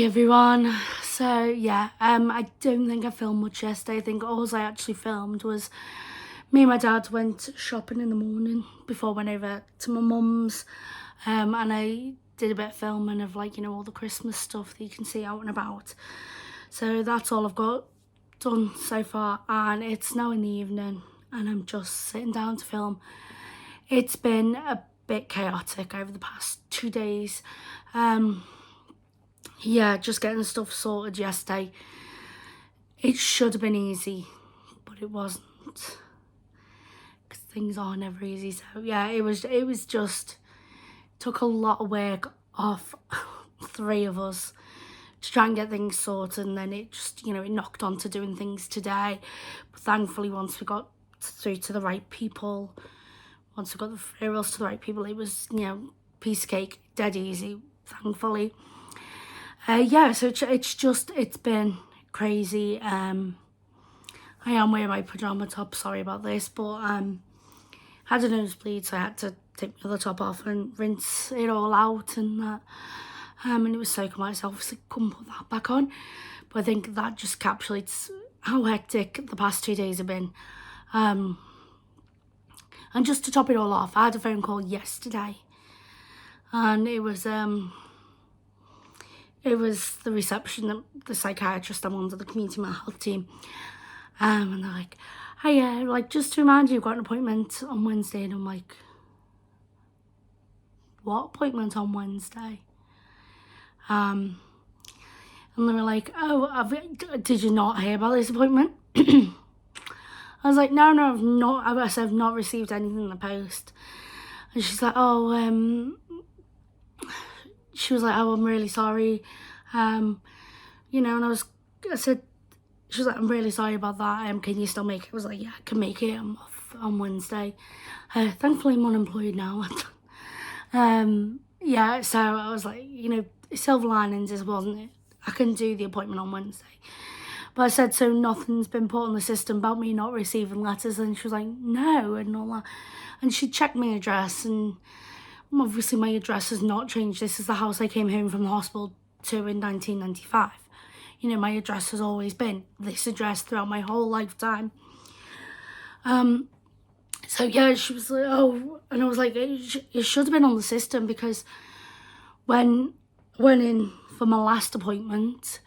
Hi everyone. So yeah, I don't think I filmed much yesterday. I think all I actually filmed was me and my dad went shopping in the morning before I went over to my mum's, and I did a bit of filming of, like, you know, all the Christmas stuff that you can see out and about. So that's all I've got done so far, and it's now in the evening and I'm just sitting down to film. It's been a bit chaotic over the past 2 days. Yeah, just getting stuff sorted yesterday. It should have been easy, but it wasn't, because things are never easy. So yeah, it was just, took a lot of work off three of us to try and get things sorted, and then it just, you know, it knocked on to doing things today. But thankfully, once we got through to the right people, once we got the referrals to the right people, it was, you know, piece of cake, dead easy, thankfully. Yeah, so it's been crazy. I am wearing my pajama top, sorry about this, but had a nosebleed, so I had to take the other top off and rinse it all out and that. And it was soaking wet, so obviously couldn't put that back on. But I think that just encapsulates how hectic the past 2 days have been. And just to top it all off, I had a phone call yesterday, and it was the reception, the psychiatrist I'm under, the community mental health team. And they're like, "Hiya, like, just to remind you, you've got an appointment on Wednesday." And I'm like, "What appointment on Wednesday?" And they were like, "Oh, did you not hear about this appointment?" I was like, no, I've not. I said, I've not received anything in the post. And she's like, "Oh, she was like, oh, I'm really sorry, you know," and I said, she was like, "I'm really sorry about that, can you still make it?" I was like, "Yeah, I can make it, I'm off on Wednesday." Thankfully I'm unemployed now. Yeah, so I was like, you know, silver linings is, wasn't it, I can do the appointment on Wednesday. But I said, "So nothing's been put on the system about me not receiving letters?" And she was like, "No," and all that. And she checked my address, and obviously my address has not changed. This is the house I came home from the hospital to in 1995. You know, my address has always been this address throughout my whole lifetime. So yeah, she was like, "Oh," and I was like, it should have been on the system, because when I went in for my last appointment,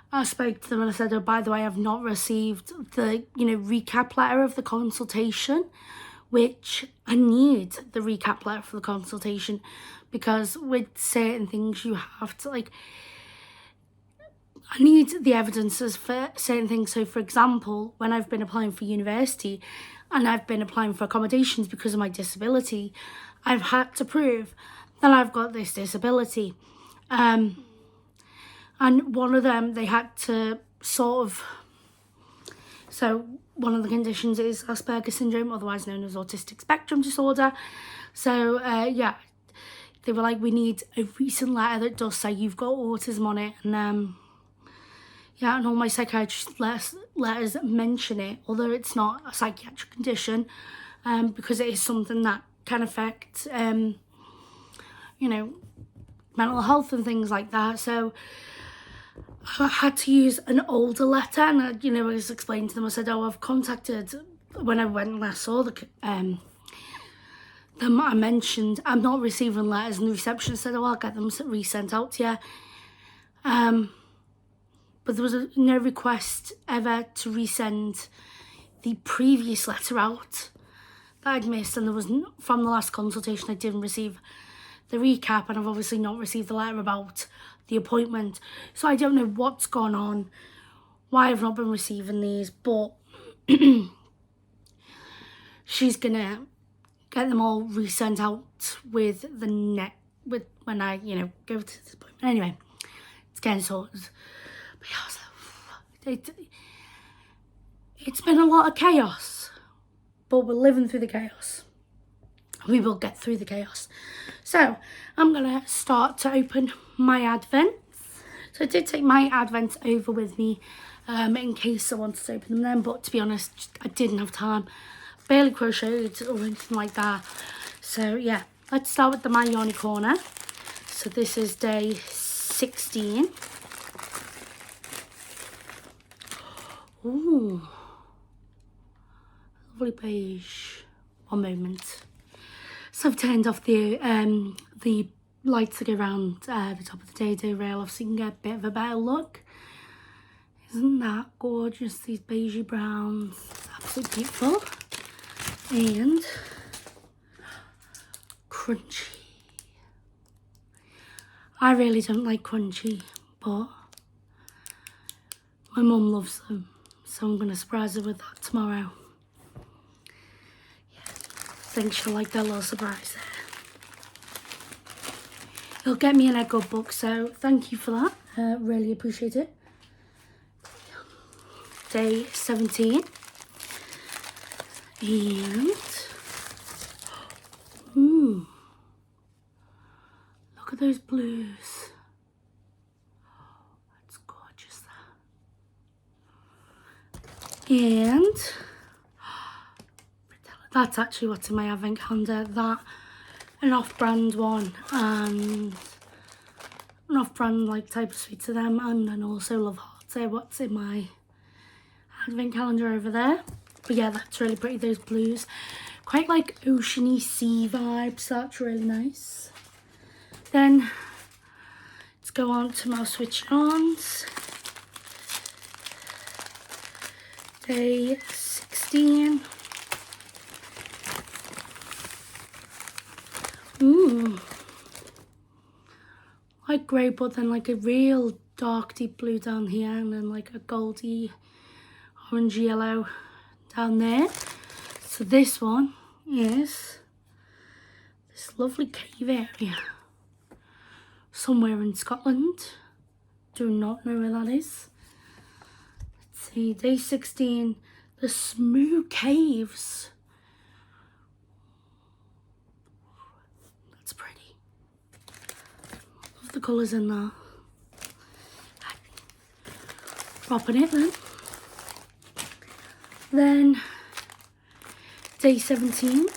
I spoke to them and I said, "Oh, by the way, I've not received the, you know, recap letter of the consultation," which I need the recap letter for the consultation, because with certain things you have to, like, I need the evidences for certain things. So for example, when I've been applying for university and I've been applying for accommodations because of my disability, I've had to prove that I've got this disability. And one of them, they had to sort of, so one of the conditions is Asperger's syndrome, otherwise known as autistic spectrum disorder. So yeah, they were like, "We need a recent letter that does say you've got autism on it." And yeah, and all my psychiatrist letters mention it, although it's not a psychiatric condition, because it is something that can affect, you know, mental health and things like that. So I had to use an older letter, and I, you know, I was explaining to them, I said, "Oh, I've contacted," when I went and last saw them, I mentioned I'm not receiving letters, and the receptionist said, "Oh, I'll get them resent out to you." But there was no request ever to resend the previous letter out that I'd missed, and there was, from the last consultation, I didn't receive the recap, and I've obviously not received the letter about the appointment. So I don't know what's gone on, why I've not been receiving these, but she's gonna get them all resent out with when I, you know, go to this appointment. Anyway, it's getting sorted. But yeah, it's been a lot of chaos, but we're living through the chaos. We will get through the chaos. So I'm gonna start to open my advents. So I did take my advents over with me, in case I wanted to open them then, but to be honest, I didn't have time. Barely crocheted or anything like that. So yeah, let's start with the My Yarny corner. So this is day 16. Ooh, lovely beige. One moment. So I've turned off the lights that go around the top of the dado rail off so you can get a bit of a better look. Isn't that gorgeous? These beigey browns. It's absolutely beautiful. And crunchy. I really don't like crunchy, but my mum loves them, so I'm going to surprise her with that tomorrow. Yeah, I think she'll like that little surprise there. It'll get me an egg up book, so thank you for that. Really appreciate it. Day 17. And look at those blues. That's gorgeous that. And that's actually what's in my advent calendar. That, an off-brand one, and an off-brand like type of sweet to them, and then also Love Hearts. So what's in my advent calendar over there. But yeah, that's really pretty, those blues. Quite like oceany sea vibes, that's really nice. Then let's go on to Mousewitch Yarns. Day 16. Like grey, but then like a real dark deep blue down here, and then like a goldy orange yellow down there. So this one is this lovely cave area somewhere in Scotland. Do not know where that is. Let's see, day 16, the Smooth Caves. That's pretty. Love the colours in there. Dropping it then. Then day 17.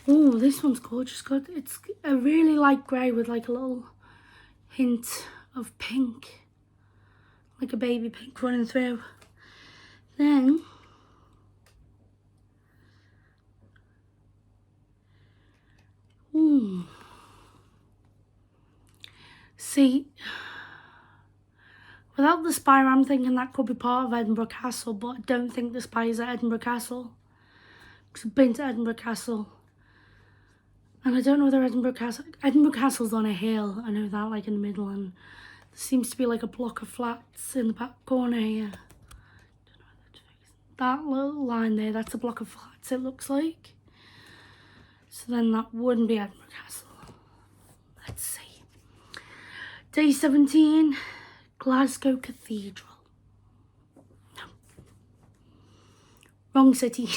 Oh, this one's gorgeous. It's a really light grey with like a little hint of pink, like a baby pink running through. Then see, without the spire, I'm thinking that could be part of Edinburgh Castle, but I don't think the spire's at Edinburgh Castle. Because I've been to Edinburgh Castle. And I don't know whether Edinburgh Castle's on a hill. I know that, like in the middle. And there seems to be like a block of flats in the back corner here. That little line there, that's a block of flats, it looks like. So then that wouldn't be Edinburgh Castle. Let's see. Day 17, Glasgow Cathedral. No. Wrong city.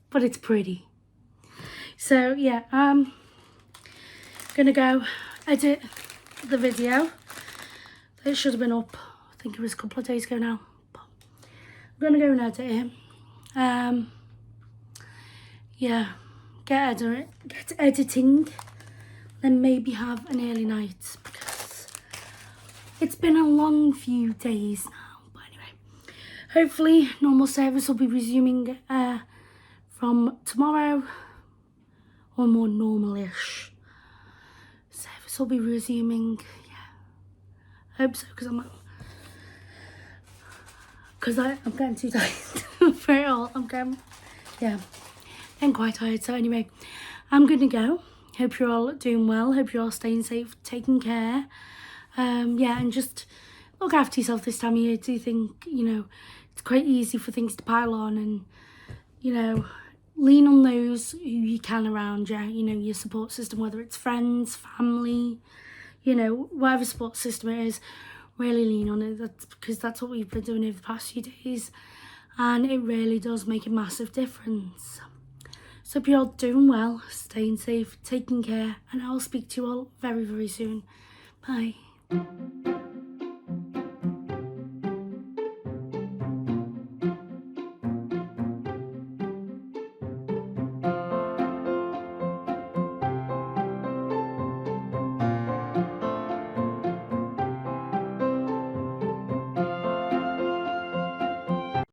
But it's pretty. So yeah, I'm gonna go edit the video. It should have been up, I think it was a couple of days ago now. But I'm gonna go and edit it. Yeah, get editing, then maybe have an early night because it's been a long few days now. But anyway, hopefully normal service will be resuming from tomorrow, or more normal-ish service will be resuming. Yeah, I hope so, because I'm getting too tired for it all. I'm getting quite tired. So anyway, I'm gonna go. Hope you're all doing well. Hope you're all staying safe, taking care. Yeah, and just look after yourself this time of year. I do think, you know, it's quite easy for things to pile on, and, you know, lean on those who you can around you, you know, your support system, whether it's friends, family, you know, whatever support system it is, really lean on it. That's because that's what we've been doing over the past few days, and it really does make a massive difference. So hope you're all doing well, staying safe, taking care, and I'll speak to you all very, very soon. Bye.